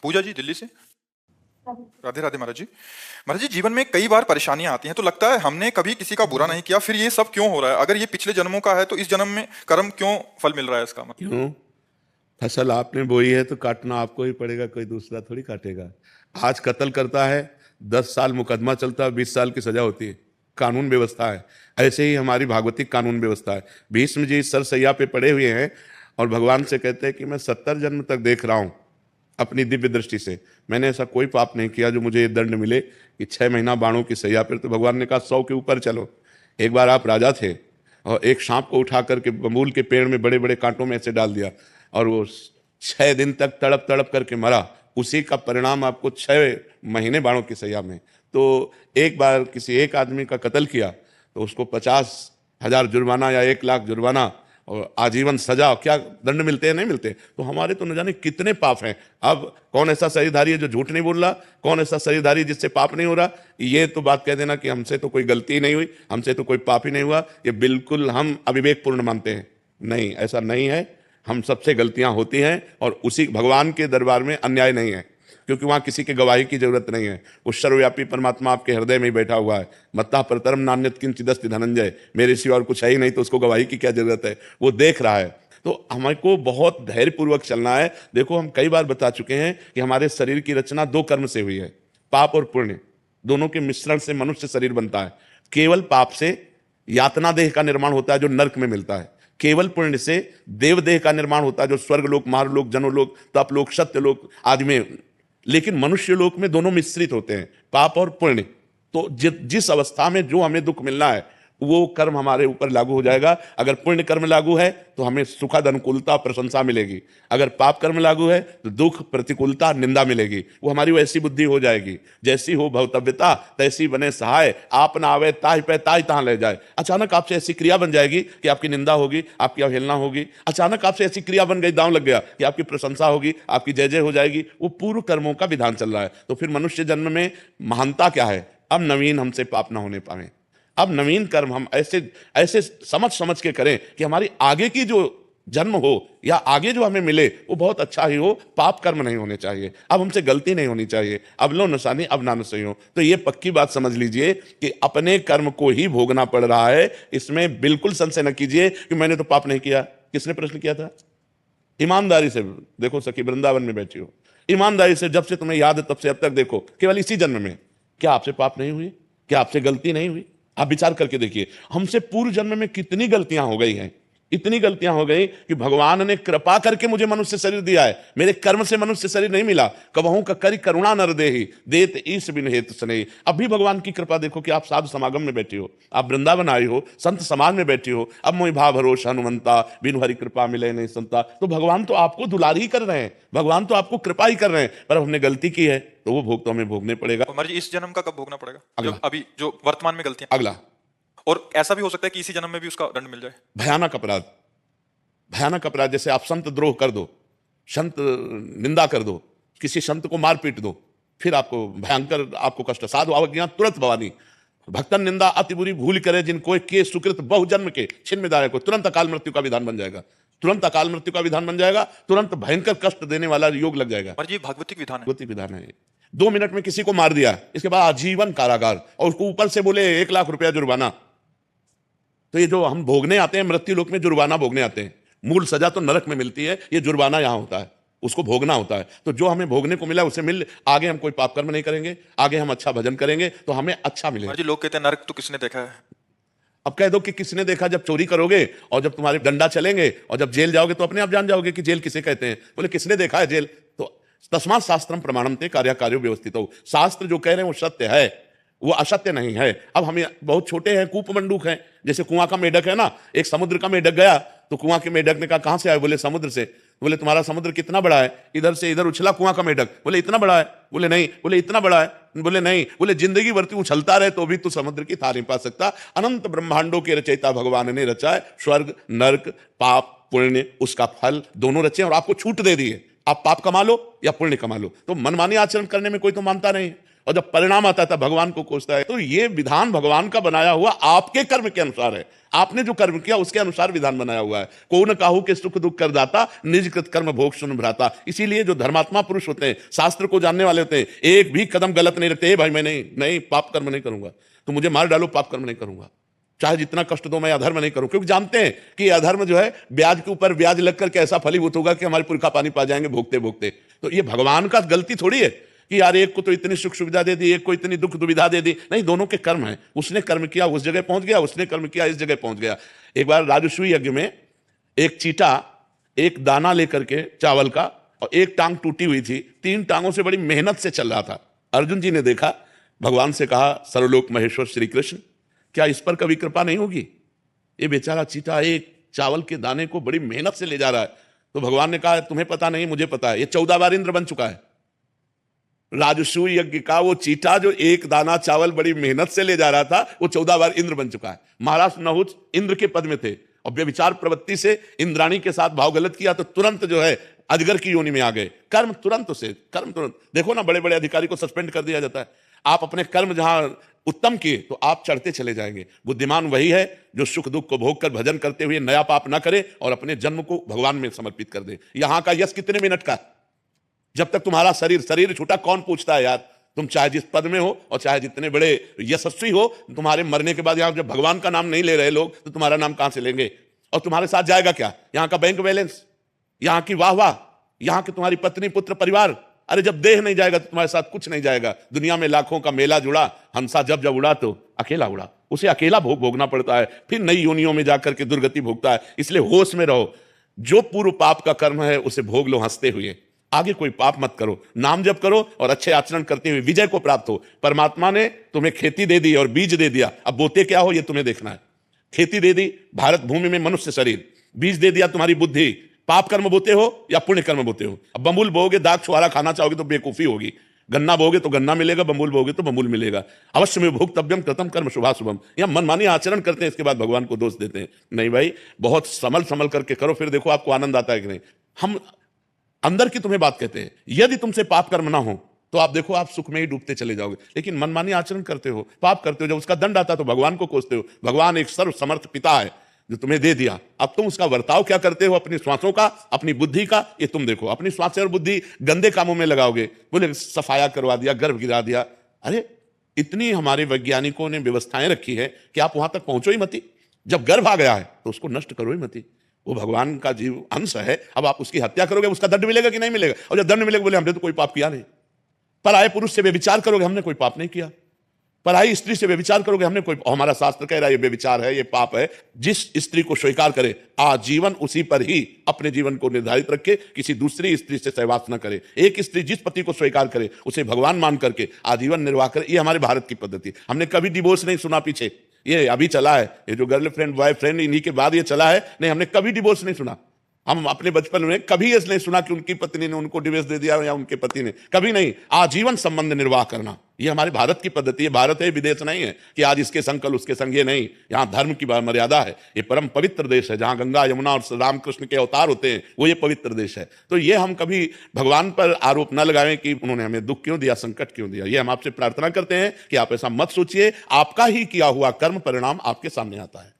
पूजा जी दिल्ली से। राधे राधे महाराज जी। महाराज जी, जीवन में कई बार परेशानियां आती हैं तो लगता है हमने कभी किसी का बुरा नहीं किया, फिर ये सब क्यों हो रहा है? अगर ये पिछले जन्मों का है तो इस जन्म में कर्म क्यों फल मिल रहा है इसका मतलब? क्यों? फसल आपने बोई है तो काटना आपको ही पड़ेगा, कोई दूसरा थोड़ी काटेगा। आज कत्ल करता है, 10 साल मुकदमा चलता है, 20 साल की सजा होती है। कानून व्यवस्था है। ऐसे ही हमारी भागवतिक कानून व्यवस्था है। भीष्म जी सरसैया पे पड़े हुए हैं और भगवान से कहते हैं कि मैं 70 जन्म तक देख रहा हूं अपनी दिव्य दृष्टि से, मैंने ऐसा कोई पाप नहीं किया जो मुझे ये दंड मिले कि 6 महीना बाणों की सैया पर। तो भगवान ने कहा 100 के ऊपर चलो। एक बार आप राजा थे और एक सांप को उठा करके बबूल के पेड़ में बड़े बड़े कांटों में ऐसे डाल दिया और वो 6 दिन तक तड़प तड़प करके मरा। उसी का परिणाम आपको 6 महीने बाणों की सैया में। तो एक बार किसी एक आदमी का कत्ल किया तो उसको 50,000 जुर्माना या 1 लाख जुर्माना और आजीवन सजा, क्या दंड मिलते हैं? नहीं मिलते। तो हमारे तो न जाने कितने पाप हैं। अब कौन ऐसा शरीरधारी है जो झूठ नहीं बोल रहा? कौन ऐसा शरीरधारी जिससे पाप नहीं हो रहा? ये तो बात कह देना कि हमसे तो कोई गलती ही नहीं हुई, हमसे तो कोई पाप ही नहीं हुआ, ये बिल्कुल हम अविवेकपूर्ण मानते हैं। नहीं, ऐसा नहीं है। हम सबसे गलतियां होती हैं और उसी भगवान के दरबार में अन्याय नहीं है, क्योंकि वहां किसी के गवाही की जरूरत नहीं है। उस सर्वव्यापी परमात्मा आपके हृदय में ही बैठा हुआ है। मत्ता परतरम नान्यत किंचिदस्ति धनंजय, मेरे सिवा और कुछ है ही नहीं, तो उसको गवाही की क्या जरूरत है? वो देख रहा है। तो हमको बहुत धैर्यपूर्वक चलना है। देखो, हम कई बार बता चुके हैं कि हमारे शरीर की रचना 2 कर्म से हुई है, पाप और पुण्य। दोनों के मिश्रण से मनुष्य शरीर बनता है। केवल पाप से यातना देह का निर्माण होता है जो नरक में मिलता है। केवल पुण्य से देव देह का निर्माण होता है जो स्वर्गलोक, महारलोक, जनोलोक, तपलोक, सत्यलोक आदि में। लेकिन मनुष्य लोक में दोनों मिश्रित होते हैं, पाप और पुण्य। तो जिस अवस्था में जो हमें दुख मिलना है वो कर्म हमारे ऊपर लागू हो जाएगा। अगर पुण्य कर्म लागू है तो हमें सुखद अनुकूलता प्रशंसा मिलेगी। अगर पाप कर्म लागू है तो दुख प्रतिकूलता निंदा मिलेगी। वो हमारी वैसी बुद्धि हो जाएगी, जैसी हो भवतव्यता तैसी बने सहाय, आप ना आवे ताहि पे ताहि तहां ले जाए। अचानक आपसे ऐसी क्रिया बन जाएगी कि आपकी निंदा होगी, आपकी अवहेलना होगी। अचानक आपसे ऐसी क्रिया बन गई, दांव लग गया, कि आपकी प्रशंसा होगी, आपकी जय जय हो जाएगी। वो पूर्व कर्मों का विधान चल रहा है। तो फिर मनुष्य जन्म में महानता क्या है? अब नवीन हमसे पाप ना होने पाए। अब नवीन कर्म हम ऐसे ऐसे समझ समझ के करें कि हमारी आगे की जो जन्म हो या आगे जो हमें मिले वो बहुत अच्छा ही हो। पाप कर्म नहीं होने चाहिए। अब हमसे गलती नहीं होनी चाहिए। अब लो नशानी अब ना सही हो। तो ये पक्की बात समझ लीजिए कि अपने कर्म को ही भोगना पड़ रहा है। इसमें बिल्कुल संशय न कीजिए कि मैंने तो पाप नहीं किया। किसने प्रश्न किया था? ईमानदारी से देखो सखी, वृंदावन में बैठी हो, ईमानदारी से जब से तुम्हें याद है तब से अब तक देखो, केवल इसी जन्म में क्या आपसे पाप नहीं हुई? क्या आपसे गलती नहीं हुई? आप विचार करके देखिए, हमसे पूर्व जन्म में कितनी गलतियां हो गई हैं। इतनी गलतियां हो गई कि भगवान ने कृपा करके मुझे मनुष्य शरीर दिया है। मेरे कर्म से मनुष्य शरीर नहीं मिला। कबहू का करी करुणा नर देहि, देत ईश बिन हेतु स्नेहि। अभी भगवान की कृपा देखो कि आप साधु समागम में बैठी हो, आप वृंदावन आई हो, संत समाज में बैठी हो। अब मोहि भाव भरोसा हनुमंता, बिनु हरि कृपा मिले नहीं संता। तो भगवान तो आपको दुलार ही कर रहे हैं, भगवान तो आपको कृपा ही कर रहे हैं। पर हमने गलती की है तो वो भोग तो हमें भोगने पड़ेगा। महाराज जी, इस जन्म का कब भोगना पड़ेगा? अगला। जो अभी जो वर्तमान में गलतियां, अगला। और ऐसा भी हो सकता है कि इसी जन्म में भी उसका दंड मिल जाए। भयानक अपराध, भयानक अपराध। जैसे आप संत द्रोह कर दो, संत निंदा कर दो, किसी संत को मार पीट दो, फिर आपको भयंकर आपको कष्ट। साधु अवज्ञा तुरंत भवानी, भक्तन निंदा अति बुरी भूल करे, जिनको के सुकृत बहुजन्म के छिन्न दायक को। तुरंत अकाल मृत्यु का विधान बन जाएगा, तुरंत अकाल मृत्यु का विधान बन जाएगा, तुरंत भयंकर कष्ट देने वाला योग लग जाएगा। महाराज जी, भागवतिक विधान है। भगवती विधान है। 2 मिनट में किसी को मार दिया, इसके बाद आजीवन कारागार और उसको ऊपर से बोले 1 लाख रुपया जुर्माना। तो ये जो हम भोगने आते हैं मृत्यु लोक में, जुर्माना भोगने आते हैं। मूल सजा तो नरक में मिलती है, ये जुर्माना यहां होता है, उसको भोगना होता है। तो जो हमें भोगने को मिला उसे मिल, आगे हम कोई पाप कर्म नहीं करेंगे, आगे हम अच्छा भजन करेंगे तो हमें अच्छा मिलेगा। महाराज जी, लोग कहते हैं नरक तो किसने देखा है? अब कह दो कि किसने देखा? जब चोरी करोगे और जब तुम्हारे डंडा चलेंगे और जब जेल जाओगे तो अपने आप जान जाओगे कि जेल किसे कहते हैं। बोले किसने देखा है जेल? तो तस्मात् शास्त्रम प्रमाणम ते कार्य व्यवस्थित हो। शास्त्र जो कह रहे हैं वो सत्य है, वो असत्य नहीं है। अब हम बहुत छोटे हैं, कूप मंडूक हैं। जैसे कुआं का मेढक है ना, एक समुद्र का मेढक गया तो कुआं के मेढक ने कहा कहां से आए? बोले समुद्र से। बोले तुम्हारा समुद्र कितना बड़ा है? इधर से इधर उछला कुआं का मेढक। बोले इतना बड़ा है? बोले नहीं। बोले इतना बड़ा है? बोले नहीं। बोले जिंदगी भर तू उछलता रहे तो भी तू समुद्र की थार नहीं पा सकता। अनंत ब्रह्मांडों के रचयिता भगवान ने रचा है। स्वर्ग नरक, पाप पुण्य, उसका फल दोनों रचे और आपको छूट दे दी है। आप पाप कमा लो या पुण्य कमा लो। तो मनमानी आचरण करने में कोई तो मानता नहीं है। और जब परिणाम आता है तब भगवान को कोसता है। तो ये विधान भगवान का बनाया हुआ आपके कर्म के अनुसार है। आपने जो कर्म किया उसके अनुसार विधान बनाया हुआ है। को न काहू के सुख दुख कर दाता, निज कृत कर्म भोग सुन भ्राता। इसीलिए जो धर्मात्मा पुरुष होते हैं, शास्त्र को जानने वाले होते हैं, एक भी कदम गलत नहीं रखते। भाई मैं नहीं पाप कर्म नहीं करूंगा, तो मुझे मार डालो, पाप कर्म नहीं करूंगा, चाहे जितना कष्ट दो, मैं अधर्म नहीं करूं। क्योंकि जानते हैं कि अधर्म जो है ब्याज के ऊपर ब्याज लग करके ऐसा फलीभूत होगा कि हमारे पुरखा पानी पा जाएंगे भोगते भोगते। तो ये भगवान का गलती थोड़ी है कि यार एक को तो इतनी सुख सुविधा दे दी, एक को इतनी दुख दुविधा दे दी। नहीं, दोनों के कर्म हैं। उसने कर्म किया उस जगह पहुंच गया, उसने कर्म किया इस जगह पहुंच गया। एक बार राजस्वी यज्ञ में एक चीटा एक दाना लेकर के चावल का, और एक टांग टूटी हुई थी, 3 टांगों से बड़ी मेहनत से चल रहा था। अर्जुन जी ने देखा, भगवान से कहा, सर्वलोक महेश्वर श्री कृष्ण, क्या इस पर कभी कृपा नहीं होगी? ये बेचारा चीटा एक चावल के दाने को बड़ी मेहनत से ले जा रहा है। तो भगवान ने कहा, तुम्हें पता नहीं, मुझे पता है, ये 14 बार इंद्र बन चुका है। राजसूय यज्ञ का वो चीटा जो एक दाना चावल बड़ी मेहनत से ले जा रहा था, वो 14 बार इंद्र बन चुका है। महाराज नहुष इंद्र के पद में थे, और व्यभिचार प्रवृत्ति से इंद्राणी के साथ भाव गलत किया तो तुरंत जो है अजगर की योनि में आ गए। कर्म तुरंत। देखो ना, बड़े बड़े अधिकारी को सस्पेंड कर दिया जाता है। आप अपने कर्म जहां उत्तम किए तो आप चढ़ते चले जाएंगे। बुद्धिमान वही है जो सुख दुख को भोग कर भजन करते हुए नया पाप ना करे और अपने जन्म को भगवान में समर्पित कर दे। यहां का यश कितने मिनट का? जब तक तुम्हारा शरीर छूटा, कौन पूछता है यार? तुम चाहे जिस पद में हो और चाहे जितने बड़े यशस्वी हो, तुम्हारे मरने के बाद यहां जब भगवान का नाम नहीं ले रहे लोग, तो तुम्हारा नाम कहां से लेंगे? और तुम्हारे साथ जाएगा क्या? यहां का बैंक बैलेंस, यहां की वाह, यहां की तुम्हारी पत्नी पुत्र परिवार। अरे जब देह नहीं जाएगा तो तुम्हारे साथ कुछ नहीं जाएगा। दुनिया में लाखों का मेला जुड़ा, हंसा जब उड़ा तो अकेला उड़ा। उसे अकेला भोगना पड़ता है, फिर नई योनियों में जाकर के दुर्गति भोगता है। इसलिए होश में रहो। जो पूर्व पाप का कर्म है उसे भोग लो हंसते हुए। आगे कोई पाप मत करो, नाम जप करो और अच्छे आचरण करते हुए विजय को प्राप्त हो। परमात्मा ने तुम्हें खेती दे दी और बीज दे दिया, अब बोते क्या हो ये तुम्हें देखना है। खेती दे दी भारत भूमि में मनुष्य शरीर, बीज दे दिया तुम्हारी बुद्धि। पाप कर्म बोते हो या पुण्य कर्म बोते हो? अब बम्बुल बोगे, दाग छुआरा खाना चाहोगे तो बेकूफी होगी। गन्ना बोगे तो गन्ना मिलेगा, बम्बुल बोगे तो बम्बुल मिलेगा। अवश्य में भोक्तव्यम कृतम कर्म शुभाशुभम। या मनमानी आचरण करते हैं, इसके बाद भगवान को दोष देते हैं। नहीं भाई, बहुत संभल करके करो, फिर देखो आपको आनंद आता है कि नहीं। हम अंदर की तुम्हें बात कहते हैं। यदि तुमसे पाप कर्म ना हो तो आप देखो आप सुख में ही डूबते चले जाओगे। लेकिन मनमानी आचरण करते हो, पाप करते हो, जब उसका दंड आता है तो भगवान को कोसते हो। भगवान एक सर्व समर्थ पिता है जो तुम्हें दे दिया। अब तुम उसका वर्ताव क्या करते हो अपनी श्वासों का, अपनी बुद्धि का, ये तुम देखो। अपनी श्वासें और बुद्धि गंदे कामों में लगाओगे, बोले सफाया करवा दिया, गर्भ गिरा दिया। अरे इतनी हमारे वैज्ञानिकों ने व्यवस्थाएं रखी है कि आप वहां तक पहुंचो ही मती। जब गर्भ आ गया है तो उसको नष्ट करो ही मती। वो भगवान का जीव अंश है। अब आप उसकी हत्या करोगे, उसका दंड मिलेगा कि नहीं मिलेगा? और जब दंड मिलेगा बोले हमने तो कोई पाप किया नहीं। पराये पुरुष से व्यभिचार करोगे, हमने कोई पाप नहीं किया। पराई स्त्री से व्यभिचार करोगे, हमने कोई, हमारा शास्त्र कह रहा है ये व्यभिचार है, ये पाप है। जिस स्त्री को स्वीकार करे आजीवन उसी पर ही अपने जीवन को निर्धारित रखे, किसी दूसरी स्त्री से सहवास न करे। एक स्त्री जिस पति को स्वीकार करे उसे भगवान मान करके आजीवन निर्वाह करे। ये हमारे भारत की पद्धति। हमने कभी डिवोर्स नहीं सुना पीछे, ये अभी चला है, ये जो गर्लफ्रेंड बॉयफ्रेंड इन्हीं के बाद ये चला है। नहीं, हमने कभी डिवोर्स नहीं सुना। हम अपने बचपन में कभी ये नहीं सुना कि उनकी पत्नी ने उनको डिवोर्स दे दिया या उनके पति ने, कभी नहीं। आजीवन संबंध निर्वाह करना ये हमारे भारत की पद्धति है। भारत है, विदेश नहीं है कि आज इसके संग कल उसके संग, ये नहीं। यहाँ धर्म की मर्यादा है। ये परम पवित्र देश है जहाँ गंगा यमुना और रामकृष्ण के अवतार होते हैं, वो ये पवित्र देश है। तो ये हम कभी भगवान पर आरोप न लगाएं कि उन्होंने हमें दुख क्यों दिया, संकट क्यों दिया। ये हम आपसे प्रार्थना करते हैं कि आप ऐसा मत सोचिए। आपका ही किया हुआ कर्म परिणाम आपके सामने आता है।